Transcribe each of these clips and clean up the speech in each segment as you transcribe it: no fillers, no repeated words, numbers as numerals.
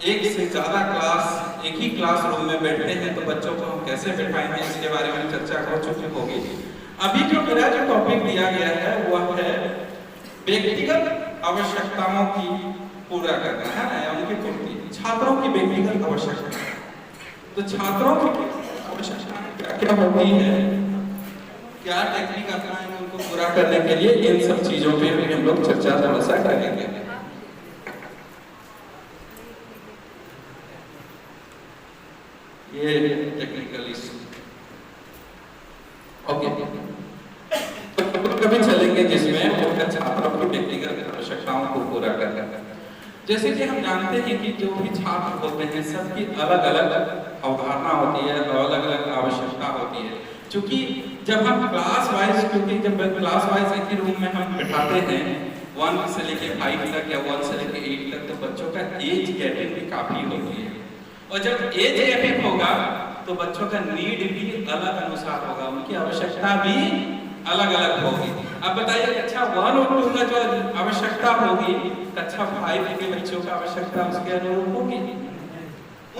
एक से ज़्यादा क्लास एक ही क्लासरूम में बैठते हैं तो बच्चों को हम कैसे बैठाएंगे, इसके बारे में चर्चा हो चुकी होगी। अभी जो मेरा जो टॉपिक दिया गया है वह है व्यक्तिगत आवश्यकताओं की पूरा करना है ना, उनकी पूर्ति, छात्रों की व्यक्तिगत आवश्यकता। तो छात्रों की आवश्यकता क्या होती है, क्या टेक्निक अपनाएंगे उनको पूरा करने के लिए, इन सब चीजों पे भी हम लोग चर्चा थोड़ा सा करेंगे। ये टेक्निकल इशू ओके, कभी चलेंगे जिसमें उनका छात्रों की व्यक्तिगत आवश्यकताओं को पूरा करना। जैसे कि हम जानते हैं कि जो भी छात्र होते हैं सबकी अलग अलग अवधारणा होती है, अलग अलग आवश्यकता होती है। क्योंकि जब हम क्लास वाइज एक ही रूम में हम बिठाते हैं 1 से लेके 5 तक या 1 से लेके 8 तक, तो बच्चों का एज गैपिंग भी काफी होती है। और जब एज गैपिंग होगा तो बच्चों का नीड भी अलग अनुसार होगा, उनकी आवश्यकता भी अलग अलग होगी। अब बताइए कक्षा 1 और 2 का जो आवश्यकता होगी, कक्षा 5 के बच्चों का आवश्यकता उसके अनुरूप होगी,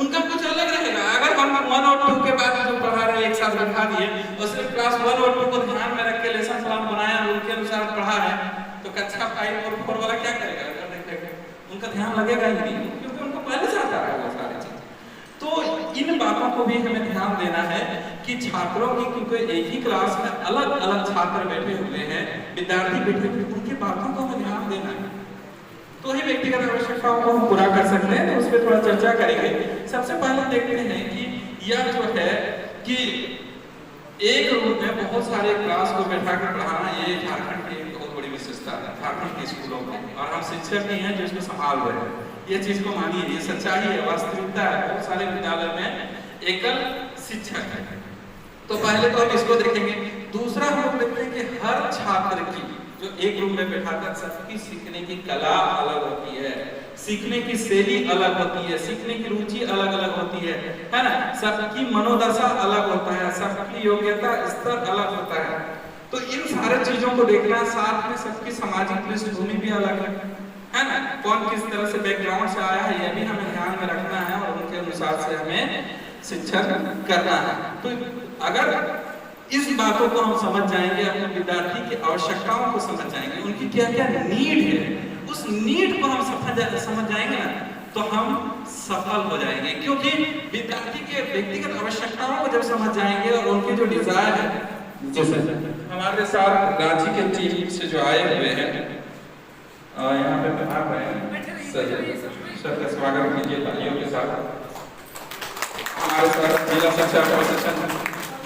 उनका कुछ अलग रहेगा। अगर हम 1 और 2 के बाद जो पढ़ा रहे एक साथ बैठा दिए और सिर्फ क्लास 1 और 2 को ध्यान में रख के लेसन प्लान बनाया और उनके अनुसार पढ़ा है, तो कक्षा 5 और 4 वाला क्या करेगा? अगर देखेगा उनका ध्यान लगेगा ही नहीं, क्योंकि उनको पहले से आता है वो सारी चीज। तो इन बातों को भी हमें ध्यान देना है कि छात्रों की, क्योंकि एक ही क्लास में अलग अलग छात्र बैठे हुए हैं, विद्यार्थी बैठे हुए, उनकी बातों को हमें ध्यान देना है, तो ही व्यक्तिगत आवश्यकताओं को हम पूरा कर सकते हैं। तो उस पर थोड़ा चर्चा करेंगे। सबसे पहले देखते हैं कि यह जो है कि एक रूम में बहुत सारे क्लास को बैठा कर पढ़ाना, ये झारखंड की एक बहुत बड़ी विशेषता है, झारखंड के स्कूलों में, और हम शिक्षक भी हैं जो इसको संभाल रहे हैं। ये चीज को मानिए, ये सच्चाई है, वास्तविकता है। बहुत सारे विद्यालय में एकल शिक्षक है। तो पहले तो हम इसको देखेंगे। दूसरा हम लोग देखते हैं कि हर छात्र की जो एक रूम में बैठा कर, सबकी सीखने की कला अलग होती है, सीखने की शैली अलग होती है, सीखने की रुचि अलग अलग होती है ना, सबकी मनोदशा अलग होता है, सबकी योग्यता स्तर अलग होता है। तो इन सारे चीजों को देखना, साथ में सबकी सामाजिक पृष्ठभूमि भी अलग है ना, कौन किस तरह से बैकग्राउंड से आया है, यह भी हमें ध्यान में रखना है और उनके अनुसार से हमें शिक्षा करना है। तो अगर इस बातों को हम समझ जाएंगे, अपने विद्यार्थी की आवश्यकताओं को समझ जाएंगे, उनकी क्या क्या नीड है, उस नीड को हम समझ जाएंगे ना, तो हम सफल हो जाएंगे। क्योंकि विद्यार्थी के व्यक्तिगत आवश्यकताओं को जब समझ जाएंगे और उनके जो डिजायर है, जैसे हमारे साथ रांची के टीम से जो आए हुए हैं, यहाँ पे आ रहे हैं, सर का स्वागत कीजिए तालियों के साथ। हमारे साथ जिला शिक्षा प्रशिक्षण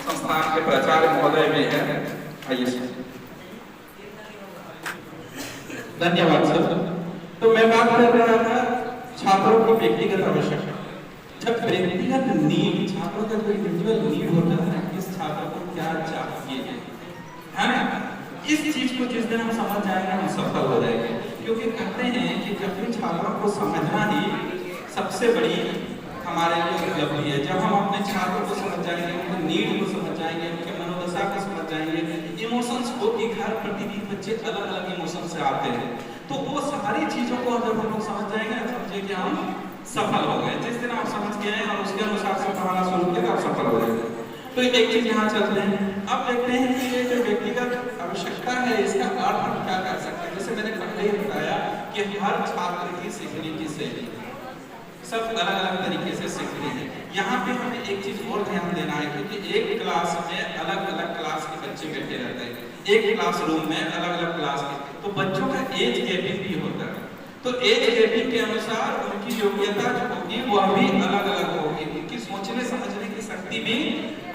संस्थान के प्राचार्य महोदय भी हैं। आइए सर। धन्यवाद सर। तो मैं बात कर रहा था छात्रों की व्यक्तिगत आवश्यकता। जब व्यक्तिगत नीड, छात्रों का कोई इंडिविजुअल नीड होता है, किस छात्र को क्या चाहिए है ना, इस चीज को जिस दिन हम समझ जाएंगे हम सफल हो जाएंगे। क्योंकि कहते हैं कि जब भी छात्रों को समझना ही सबसे बड़ी हमारे लिए उपलब्धि है। जब हम अपने छात्रों को समझ जाएंगे, उनके नीड को समझ जाएंगे, उनके मनोदशा को समझ जाएंगे, इमोशंस को, कि हर प्रतिदिन बच्चे अलग अलग इमोशन से आते हैं, तो वो सारी चीजों को जब हम लोग समझ जाएंगे, समझे कि हम सफल हो गए। जिस दिन आप समझ के आए और उसके अनुसार से पढ़ाना शुरू किया, आप सफल हो जाएंगे। तो एक चीज यहाँ चलते हैं। अब देखते हैं कि ये जो व्यक्तिगत आवश्यकता है, इसका अर्थ हम क्या कर सकते हैं। जैसे मैंने पहले ही बताया कि हर छात्र की सीखने की शैली, सब अलग अलग तरीके से सीख रही है। यहाँ पे हमें एक चीज और ध्यान देना है, क्योंकि एक क्लास में अलग अलग क्लास के बच्चे बैठे रहते हैं, एक क्लासरूम में अलग अलग क्लास के, तो बच्चों का एज गैपिंग भी होता है। तो एज गैपिंग के अनुसार उनकी योग्यता जो होगी वह भी अलग अलग होगी, उनकी सोचने समझने की शक्ति भी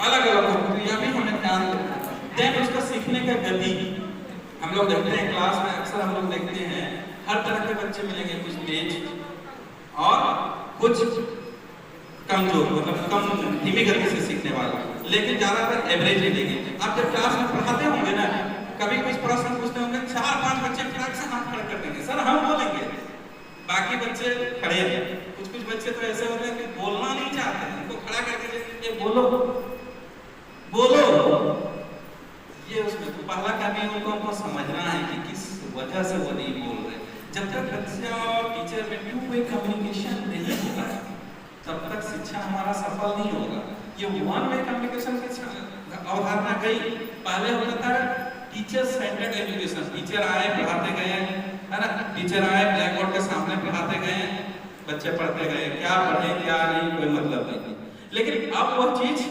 अलग अलग होगी। तो यह भी हमें ध्यान देना है। देन उसका सीखने का गति, हम लोग देखते हैं क्लास में अक्सर हम लोग देखते हैं हर तरह के बच्चे मिलेंगे, कुछ तेज और कुछ कमजोर, मतलब कम धीमी गति से सीखने वाला, लेकिन ज्यादातर एवरेज मिलेंगे। आप जब क्लास में पढ़ाते होंगे ना, कभी कुछ प्रश्न पूछते होंगे, 4-5 बच्चे फटाक से हाथ खड़ा कर देंगे, सर हम बोलेंगे, बाकी बच्चे खड़े हैं। कुछ बच्चे तो ऐसे होते हैं कि बोलना नहीं चाहते हैं, उनको खड़ा करके ये बोलो बोलो, ये उसमें तो पहला कभी उनको समझना है कि किस वजह से वो नहीं बोल रहे। जब तक बच्चा और टीचर में कोई कम्युनिकेशन नहीं होता है, तब तक शिक्षा हमारा सफल नहीं होगा। ये वन वे कम्युनिकेशन की अवधारणा गई। पहले होता था टीचर सेंटर्ड एजुकेशन, टीचर आए पढ़ाते गए, है ना, टीचर आए ब्लैक बोर्ड के सामने पढ़ाते गए, बच्चे पढ़ते गए, क्या पढ़े क्या नहीं कोई मतलब नहीं। लेकिन अब वो चीज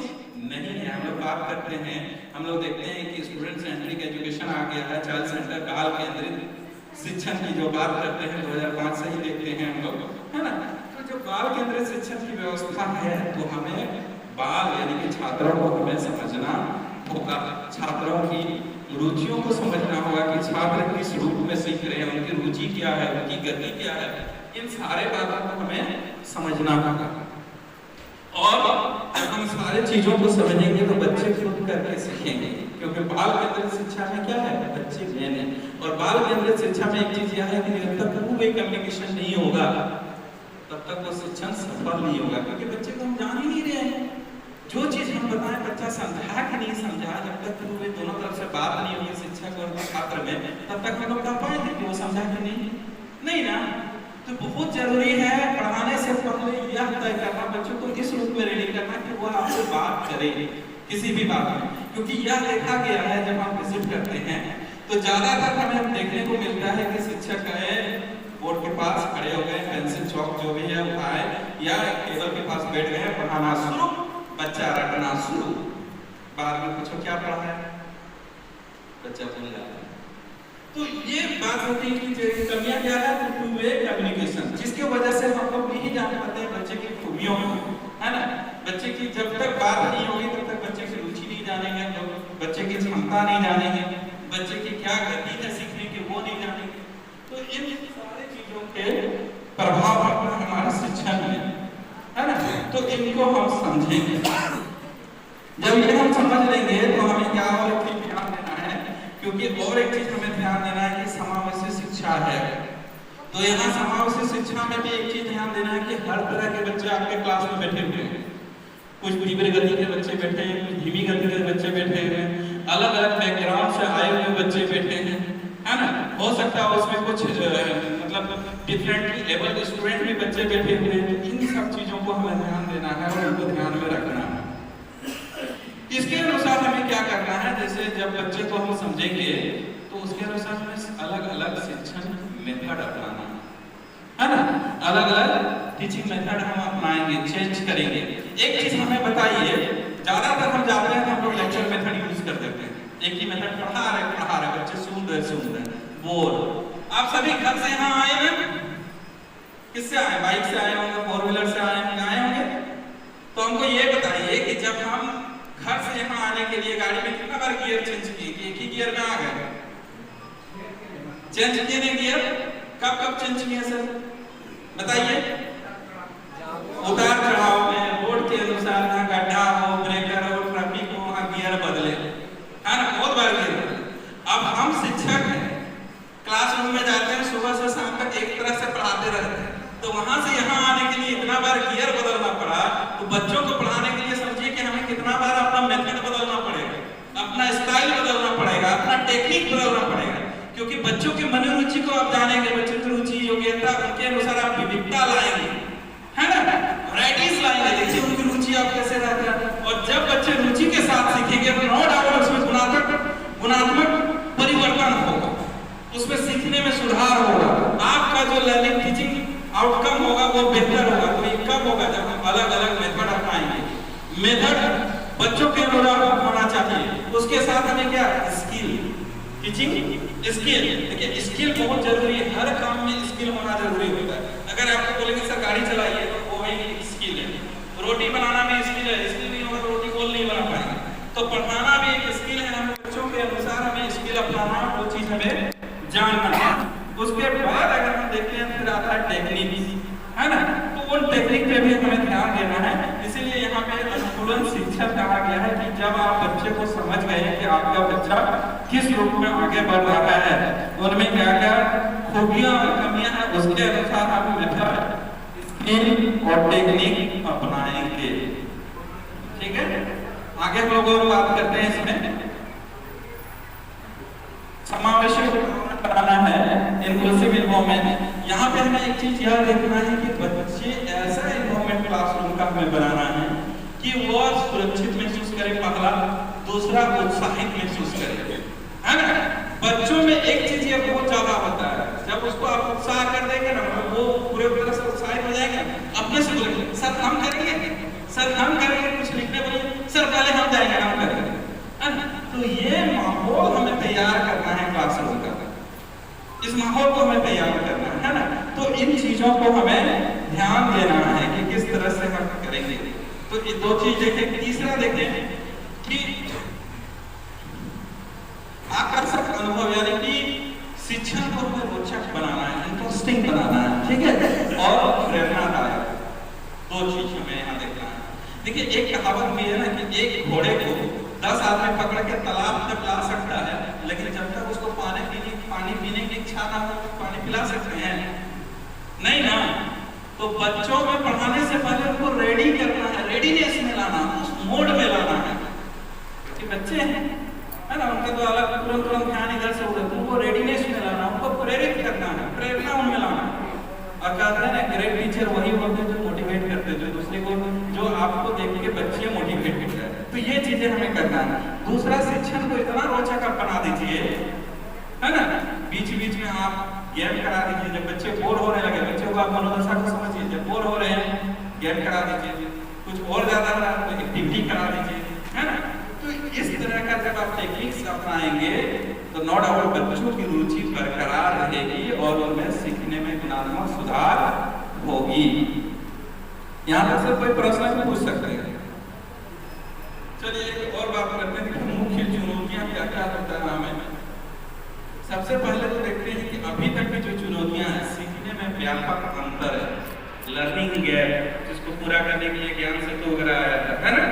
नहीं है। हम लोग बात करते हैं, हम लोग देखते हैं कि स्टूडेंट सेंट्रिक एजुकेशन आ गया है, चाइल्ड सेंटर काल केंद्रित शिक्षण की जो बात करते हैं 2005 से ही देखते हैं हम लोग, है ना। तो जो बाल केंद्रित शिक्षण की व्यवस्था है तो हमें बाल यानी कि छात्रों को हमें समझना होगा, छात्रों की रुचियों को समझना होगा कि छात्र किस रूप में सीख रहे हैं, उनकी रुचि क्या है, उनकी गति क्या है, इन सारे बातों को हमें समझना होगा। और जब हम सारे चीजों को समझेंगे तो बच्चे खुद करके सीखेंगे, क्योंकि बाल केंद्रित शिक्षा में क्या है, बच्चे मेन है। और बाल केंद्रित शिक्षा में एक चीज यह है कि जब तक टू वे कम्युनिकेशन नहीं होगा तब तक वो शिक्षण सफल नहीं होगा, क्योंकि बच्चे को हम जान ही नहीं रहे हैं। जो चीज हम बताएं बच्चा समझा कि नहीं समझा, जब तक टू वे दोनों तरफ से बात नहीं होगी शिक्षक और छात्र में, तब तक हम लोग कह पाएंगे कि वो समझा कि नहीं ना। तो बहुत जरूरी है पढ़ाने से पहले यह तय करना, बच्चों को इस रूप में रेडी करना कि वो आपसे बात करे किसी भी बात में। क्योंकि यह देखा गया है जब हम विजिट करते हैं तो ज्यादातर हमें देखने को मिलता है कि शिक्षक गए बोर्ड के पास खड़े हो गए, पेंसिल चौक जो भी है उठाए या टेबल के पास बैठ गए, पढ़ाना शुरू, बच्चा रटना शुरू। बाद में पूछो क्या पढ़ा है, बच्चा भूल जाता है। तो ये बात होती है कि कमियां क्या है, टू वे कम्युनिकेशन, जिसकी वजह से हम लोग नहीं जान पाते हैं बच्चे की खूबियों को, है ना। बच्चे की जब तक बात नहीं होगी तब तक बच्चे की रुचि नहीं जानेंगे, बच्चे की क्षमता नहीं जानेंगे, बच्चे की क्या गति है सीखने की वो नहीं जानेंगे। तो इन सारी चीजों के प्रभाव पड़ता है हमारे शिक्षण में, है ना। तो इनको हम समझेंगे। जब ये हम समझ लेंगे तो हमें क्या और एक चीज ध्यान देना है, क्योंकि और एक चीज हमें ध्यान देना है कि समावेशी शिक्षा है। तो यहाँ समावेशी शिक्षा में भी एक चीज ध्यान देना है कि हर तरह के बच्चे आपके क्लास में बैठे हुए हैं। कुछ तीव्र गति के बच्चे बैठे हैं, कुछ धीमी गति के बच्चे बैठे हुए हैं, अलग अलग बैकग्राउंड से आए हुए बच्चे बैठे हैं, है ना। हो सकता है उसमें कुछ मतलब डिफरेंटली एबल स्टूडेंट भी बच्चे बैठे हुए हैं। इन सब चीजों को हमें ध्यान देना है और उनको ध्यान में रखना है। इसके अनुसार हमें क्या करना है, जैसे जब बच्चे को हम समझेंगे तो उसके अनुसार हमें अलग अलग शिक्षण मेथड अपनाना है ना, अलग अलग टीचिंग मेथड हम अपनाएंगे, चेंज करेंगे। एक चीज हमें बताइए, ज्यादातर हम जाते हैं तो हम लोग लेक्चर मेथड यूज कर देते हैं, एक ही मेथड पढ़ा रहे बच्चे सुन रहे बोर। आप सभी घर से यहाँ आए हैं, किससे आए, बाइक से आए होंगे, फोर व्हीलर से आए होंगे। तो हमको ये बताइए कि जब हम घर से यहाँ आने के लिए गाड़ी में कितना बार गियर चेंज किए कि एक ही गियर में आ गए, चेंज किए नहीं गियर, कब चेंज किए सर बताइए। उतार चढ़ाव में, रोड के अनुसार, जहाँ गड्ढा हो, ब्रेकर हो, ट्रैफिक हो, वहाँ गियर बदले, है ना, बहुत बार गियर बदले। अब हम शिक्षक हैं, क्लासरूम में जाते हैं, सुबह से शाम तक एक तरह से पढ़ाते रहते हैं, तो वहां से यहाँ आने के लिए इतना बार गियर बदलना पड़ा। तो बच्चों को पढ़ाने के लिए समझिए कि हमें कितना बार अपना मेथड बदलना पड़ेगा, अपना स्टाइल बदलना पड़ेगा, अपना टेक्निक बदलना पड़ेगा। क्योंकि बच्चों की मनोरुचि को आप जानेंगे, बच्चों की रुचि योग्यता उनके अनुसार आप विविधता लाएंगे, है ना, वैराइटीज लाएंगे। देखिए उनकी रुचि आप कैसे रहता है। और जब बच्चे रुचि के साथ सीखेंगे तो नो डाउट उसमें गुणात्मक परिवर्तन होगा, उसमें सीखने में सुधार होगा, आपका जो लर्निंग टीचिंग आउटकम होगा वो बेहतर होगा। तो ये कब होगा, जब हम अलग अलग मेथड अपनाएंगे। मेथड बच्चों के अनुसार होना चाहिए, उसके साथ हमें क्या, स्किल, टीचिंग स्किल। देखिए स्किल बहुत जरूरी है, हर काम में स्किल होना जरूरी होता है। अगर आपको बोलेंगे सर गाड़ी चलाइए तो वो एक स्किल है, रोटी बनाना भी स्किल है, स्किल नहीं होगा तो रोटी गोल नहीं बना पाएंगे। तो पढ़ाना भी एक स्किल है, हमें बच्चों के अनुसार हमें स्किल अपनाना, वो चीज हमें जानना है। उसके बाद अगर हम देखते हैं फिर आता है टेक्निक, है ना, तो उन टेक्निक पे भी हमें ध्यान देना है। इसीलिए यहाँ पे अनुकूलन शिक्षा कहा गया है कि जब आप बच्चे को समझ गए कि आपका बच्चा किस रूप में आगे बढ़ रहा है, उनमें क्या क्या खूबियां और कमियां हैं, उसके अनुसार आप मेथड, स्किल और टेक्निक अपनाएंगे। ठीक है, आगे हम लोग और बात करते हैं। इसमें समावेशी कराना है, इंक्लूसिव इन्वॉल्वमेंट। यहाँ पे हमें एक चीज याद रखना है कि बच्चे ऐसा इन्वॉल्वमेंट क्लासरूम हमें बनाना है कि वो सुरक्षित महसूस करे, पहला। दूसरा, उत्साहित महसूस करे, है ना। बच्चों में एक चीज ये बहुत ज्यादा होता है, जब उसको आप उत्साह कर देंगे ना, वो पूरे तरह से उत्साहित हो जाएंगे, अपने से बोलेंगे सर हम करेंगे, सर हम करेंगे, कुछ लिखने बोलेंगे सर पहले हम जाएंगे, हम करेंगे, है ना। तो ये माहौल हमें तैयार करना है क्लासरूम का, इस माहौल को हमें तैयार करना है ना। तो इन चीजों को हमें ध्यान देना है कि किस तरह से हम करेंगे। तो ये दो चीज देखें। तीसरा देखें कि आकर्षक अनुभव, यानी कि शिक्षण को हमें रोचक बनाना है, इंटरेस्टिंग बनाना है, ठीक है, और प्रेरणादायक। दो चीज हमें यहाँ देखना है। देखिए एक कहावत भी है ना कि एक घोड़े को 10 आदमी पकड़ के तालाब तक ला सकता है, लेकिन जब तक उसको पानी पीने की इच्छा ना हो, पानी पिला सकते हैं नहीं ना। तो बच्चों में पढ़ाने से पहले उनको रेडी करना है, रेडीनेस में लाना, उस मोड में लाना है कि बच्चे हैं, है ना, उनका तो अलग तुरंत ध्यान इधर से उधर, उनको रेडीनेस में लाना, उनको प्रेरित करना है, प्रेरणा उनमें लाना है। और कहते हैं ना ग्रेट टीचर वही होते हैं जो मोटिवेट करते हैं, जो दूसरे को, जो आपको देख के बच्चे मोटिवेट करते हैं। तो ये चीजें हमें करना है। दूसरा, शिक्षण को इतना रोचक आप बना दीजिए, है ना, बीच बीच में आप गेम करा दीजिए। जब बच्चे बोर होने लगे, बच्चों को आप मनोदशा को समझिए, जब बोर हो रहे हैं गेम करा दीजिए, कुछ और ज्यादा एक्टिविटी करा दीजिए, है ना। तो इस तरह का जब आप टेक्निक्स अपनाएंगे तो नो डाउट बच्चों की रुचि बरकरार रहेगी और उनमें सीखने में गुणात्मक सुधार होगी। यहाँ पर से कोई प्रश्न भी पूछ सकते हैं। चलिए एक और बात करते हैं कि मुख्य चुनौतियां क्या क्या होता है हमें। सबसे पहले तो देखते हैं कि अभी तक की जो चुनौतियां हैं, सीखने में व्यापक अंतर है, लर्निंग गैप, जिसको पूरा करने के लिए ज्ञान सेतु वगैरह आया था, है ना।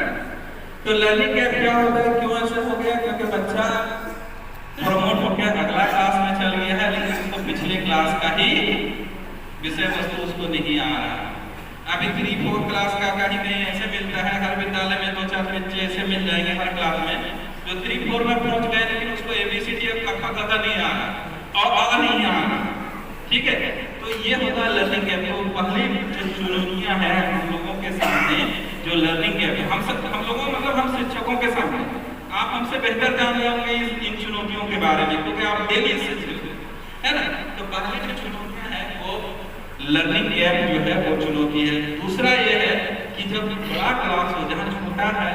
तो लर्निंग गैप क्या होता है, क्यों ऐसा हो गया? क्योंकि बच्चा प्रमोट होकर अगला क्लास में चल गया है, लेकिन उसको पिछले क्लास का ही विषय वस्तु उसको नहीं आ रहा। अभी 3-4 क्लास का ही नहीं ऐसे मिलता है, हर विद्यालय में 2-4 बच्चे ऐसे मिल जाएंगे हर क्लास में जो 3-4 में पहुंच गए, लेकिन उसको ABCD क नहीं आ रहा और नहीं आ रहा, ठीक है। तो ये होता है लर्निंग गैप। तो पहली जो चुनौतियां हैं हम लोगों के सामने, जो लर्निंग गैप हम लोगों मतलब हम शिक्षकों के सामने, आप हमसे बेहतर जान जाओगे इन चुनौतियों के बारे में, क्योंकि आप डेली इससे, है ना। तो पहली जो चुनौतियां हैं वो लर्निंग गैप जो है वो चुनौती है। दूसरा ये है कि जब बड़ा क्लास हो, जहाँ छोटा है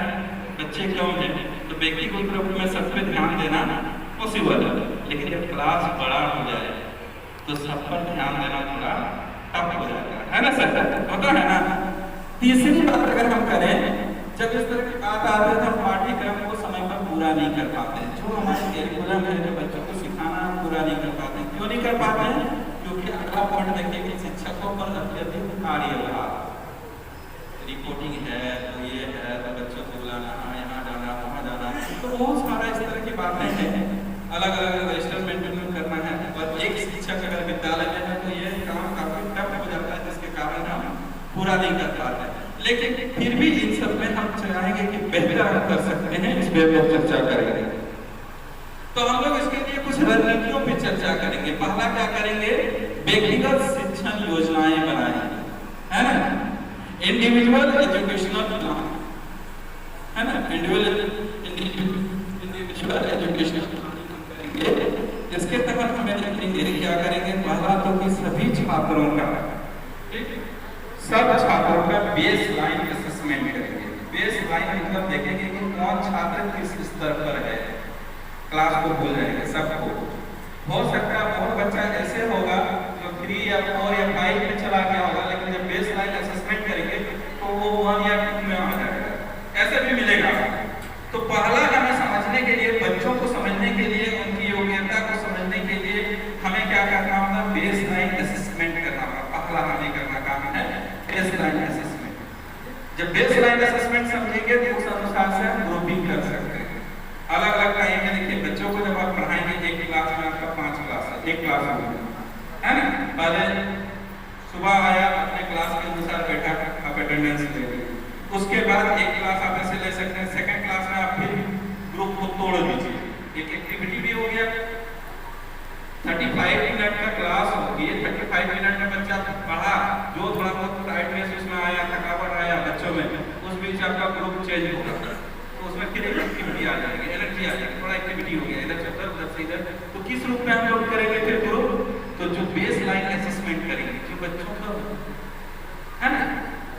बच्चे कम है, तो व्यक्तिगत रूप में सब पे ध्यान देना पॉसिबल है, लेकिन जब क्लास बड़ा हो जाए तो सब पर ध्यान देना थोड़ा टफ हो जाता है ना सर, होता है ना। तीसरी बात अगर हम करें, जब इस तरह की बात आती है तो हम पाठ्यक्रम को समय पर पूरा नहीं कर पाते, जो हमारे कैरिकुलम है, जो बच्चों को सिखाना हम पूरा नहीं कर पाते। क्यों नहीं कर पाते हैं? क्योंकि अगला पॉइंट देखिए कि शिक्षकों पर अत्यधिक कार्यभार, रिपोर्टिंग है, तो ये है, तो बच्चों को बुलाना, यहाँ जाना, वहाँ जाना, तो बहुत सारा इस तरह की बातें हैं, अलग अलग रजिस्टर मेंटेन करना है। और एक शिक्षक अगर विद्यालय में है तो ये काम काफी टफ हो जाता है, जिसके कारण हम पूरा नहीं कर पाते। लेकिन फिर भी इन सब में हम चाहेंगे कि बेहतर हम कर सकते हैं, इस पर हम चर्चा करेंगे। तो हम लोग इसके लिए कुछ रणनीतियों पर चर्चा करेंगे। पहला क्या करेंगे, व्यक्तिगत शिक्षण योजनाएं बनाएंगे, है ना, इंडिविजुअल एजुकेशनल प्लान, है ना, इंडिविजुअल एजुकेशनल करेंगे। इसके तहत हमें देखेंगे क्या करेंगे, पहला तो कि सभी छात्रों का, सब छात्रों का बेस लाइन असेसमेंट करेंगे। बेस लाइन मतलब देखेंगे कि कौन छात्र किस स्तर पर है, क्लास को भूल जाएंगे सबको। हो सकता है बहुत बच्चा ऐसे होगा जो 3 या 4 या 5 में चला गया होगा, लेकिन जब बेस लाइन असेसमेंट करेंगे तो वो 1 या 2 में आ जाएगा, ऐसे भी मिलेगा। तो पहला हमें समझने के लिए, बच्चों को समझने के लिए, उनकी योग्यता को समझने के लिए हमें क्या करना होगा, बेस लाइन असेसमेंट करना होगा। पहला हमें करना काम है बेस लाइन असेसमेंट। जब बेस लाइन असेसमेंट समझेंगे तो उस अनुसार से हम ग्रुपिंग कर सकते हैं। अलग अलग टाइम में देखिए, बच्चों को जब आप पढ़ाएंगे, एक क्लास में आपका 5 क्लास है, एक क्लास है ना, पहले सुबह आया, अपने क्लास के अनुसार बैठा, आप अटेंडेंस ले लीजिए। उसके बाद एक क्लास आप ऐसे ले सकते हैं, सेकंड क्लास में आप फिर ग्रुप को तोड़ दीजिए, एक एक्टिविटी भी हो गया। 35 मिनट का क्लास होगी, 35 मिनट में बच्चा पढ़ा, जो थोड़ा बहुत टाइटनेस उसमें आया, थकावट आया बच्चों में, से आपका ग्रुप चेंज होगा, तो उसमें फिर एक एक्टिविटी आ जाएगी, एनर्जी आ जाएगी, थोड़ा एक्टिविटी हो गया, इधर से उधर से इधर। तो किस रूप में हम लोग करेंगे फिर ग्रुप? तो जो बेस लाइन असेसमेंट करेंगे, जो बच्चों का है ना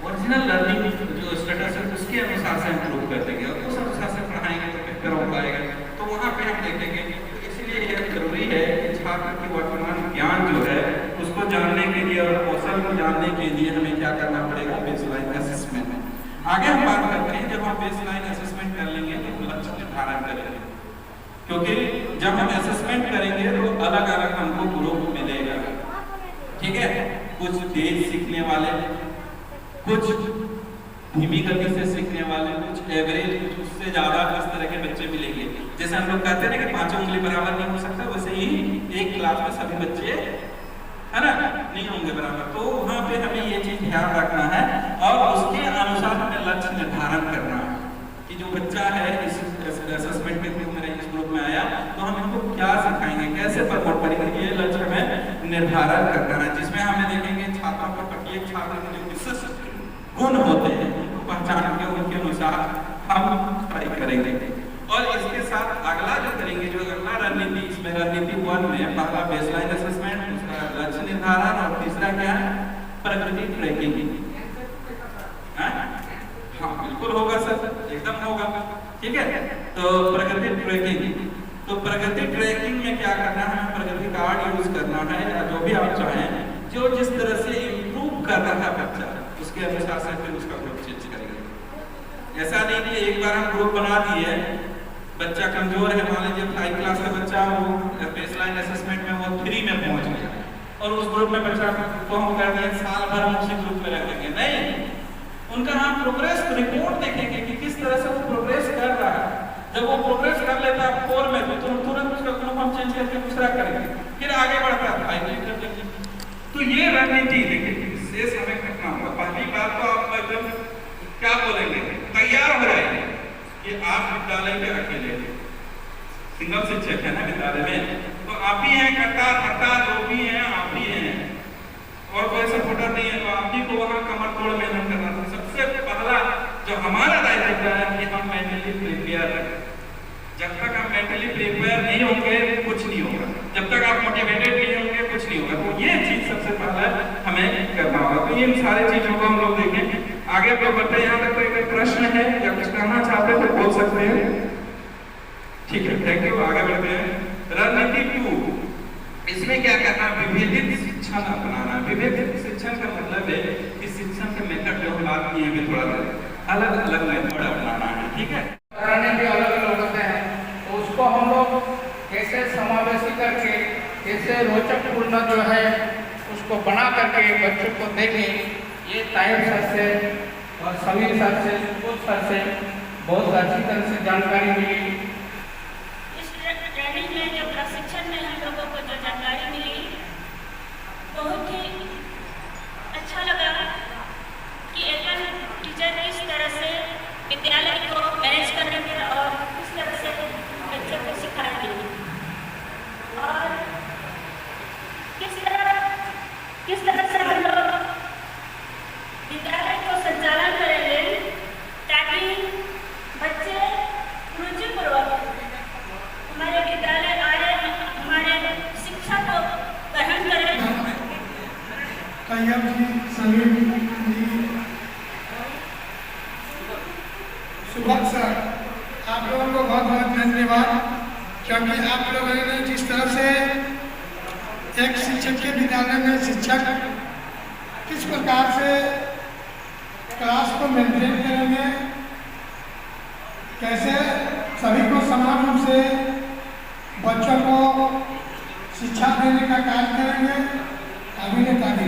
ओरिजिनल लर्निंग जो स्टेटस है उसके अनुसार से हम ग्रुप कर देंगे और उस अनुसार से पढ़ाएंगे तो बेहतर हो पाएगा। तो वहाँ पे हम देखेंगे। तो इसलिए यह जरूरी है कि छात्र की वर्तमान ज्ञान जो है उसको जानने के लिए और कौशल को जानने के लिए हमें क्या करना पड़ेगा? Baseline assessment. आगे हम बात करते हैं, जब हम बेसलाइन असेसमेंट कर लेंगे तो लक्ष्य निर्धारण करेंगे, क्योंकि जब हम असेसमेंट करेंगे तो अलग अलग हमको ग्रुप मिलेगा, ठीक है। कुछ तेज सीखने वाले, कुछ धीमी गति से सीखने वाले, कुछ एवरेज, कुछ उससे ज्यादा, इस तरह के बच्चे मिलेंगे। जैसे हम लोग कहते हैं ना कि पांचों उंगली बराबर नहीं हो सकता, वैसे ही एक क्लास में सभी बच्चे है ना नहीं होंगे बराबर। तो वहाँ पे हमें ये चीज ध्यान रखना है और उसके अनुसार हमें लक्ष्य निर्धारण करना है कि जो बच्चा है इस असेसमेंट के थ्रू मेरे इस ग्रुप में आया तो हम इनको क्या सिखाएंगे, कैसे प्रमोट करेंगे, ये लक्ष्य हमें निर्धारण करना है। जिसमें हमें देखेंगे छात्रों को, प्रत्येक छात्र के जो विशिष्ट गुण होते हैं उनको पहचान के उनके अनुसार हम पढ़ाई करेंगे। और इसके साथ अगला जो करेंगे, जो अगला रणनीति, इसमें रणनीति 1 में पहला बेसलाइन असेसमेंट, दूसरा लक्ष्य निर्धारण और तीसरा क्या है? प्रगति ट्रैकिंग। हाँ बिल्कुल होगा सर, एकदम होगा, ठीक है। तो प्रगति ट्रैकिंग, तो प्रगति ट्रैकिंग में क्या करना है? प्रगति कार्ड यूज करना है या जो भी आप चाहें, जो जिस तरह से इम्प्रूव कर रहा है बच्चा उसके अनुसार से फिर उसका ग्रुप चेंज करेंगे। ऐसा नहीं कि एक बार हम ग्रुप बना दिए, बच्चा कमजोर है, मान लीजिए 5 क्लास का बच्चा, वो बेसलाइन असेसमेंट में वो 3 में पहुंच गया और उस ग्रुप में बच्चा को हम कर दें साल भर हम उसी ग्रुप में रखेंगे, नहीं। उनका हम प्रोग्रेस रिपोर्ट देखेंगे कि किस तरह से वो प्रोग्रेस कर रहा है। जब वो प्रोग्रेस कर लेता है 4 में तो तुरंत उसका ग्रुप हम चेंज करके दूसरा करेंगे, फिर आगे बढ़ता है। तो ये रणनीति देखिए विशेष हमें करना होगा। पहली बात तो आप एकदम क्या बोलेंगे, तैयार हो जाएंगे कि आप विद्यालय के अकेले सिंगल शिक्षक है ना विद्यालय में, तो आप ही हैं कर्ता जो भी हैं आप ही हैं और कोई सपोर्टर नहीं है, तो आप ही को वहाँ कमर तोड़ मेहनत करना है। सबसे पहला जो हमारा दायित्व है कि हम मेंटली प्रिपेयर रहें। जब तक आप मेंटली प्रिपेयर नहीं होंगे कुछ नहीं होगा, जब तक आप मोटिवेटेड नहीं होंगे कुछ नहीं होगा। तो ये चीज सबसे पहले हमें करना होगा। तो इन सारी चीजों को हम लोग देखें। आगे तो बढ़ते, यहाँ तक कोई प्रश्न है या कुछ कहना चाहते हैं तो बोल सकते हैं, ठीक है, थैंक यू। आगे बढ़ते हैं। रणनीति 2, इसमें क्या करना? विभेदित शिक्षण अपनाना। विभेदित शिक्षण का मतलब है कि शिक्षण के मेथड जो हम बात किए हैं थोड़ा अलग अलग मेथड अपनाना है, ठीक है। रणनीति अलग अलग होते हैं, तो उसको हम लोग कैसे समावेशी करके, कैसे रोचकपूर्ण जो है उसको बना करके बच्चों को देंगे, ये तायब सर से और समीर सर से, सुबोध सर से बहुत अच्छी तरह से जानकारी मिली। इस ट्रेनिंग में जो प्रशिक्षण में हम लोगों को जो जानकारी मिली बहुत ही अच्छा लगा कि एक टीचर किस तरह से विद्यालय को मैनेज करेंगे और किस तरह से बच्चों को सिखाएंगे और किस तरह से हम लोग विद्यालय को संचालन करेंगे ताकि बच्चे रुचिपूर्वक हमारे विद्यालय आए, हमारे शिक्षा को ग्रहण करें। तैयब जी, समीर जी, सुबह सर, आप लोगों को बहुत बहुत धन्यवाद, क्योंकि आप लोगों ने जिस तरह से एक शिक्षक के विद्यालय में शिक्षक किस प्रकार से क्लास को मेंटेन करेंगे, कैसे सभी को समान रूप से बच्चों को शिक्षा देने का कार्य करेंगे, अभिनेता भी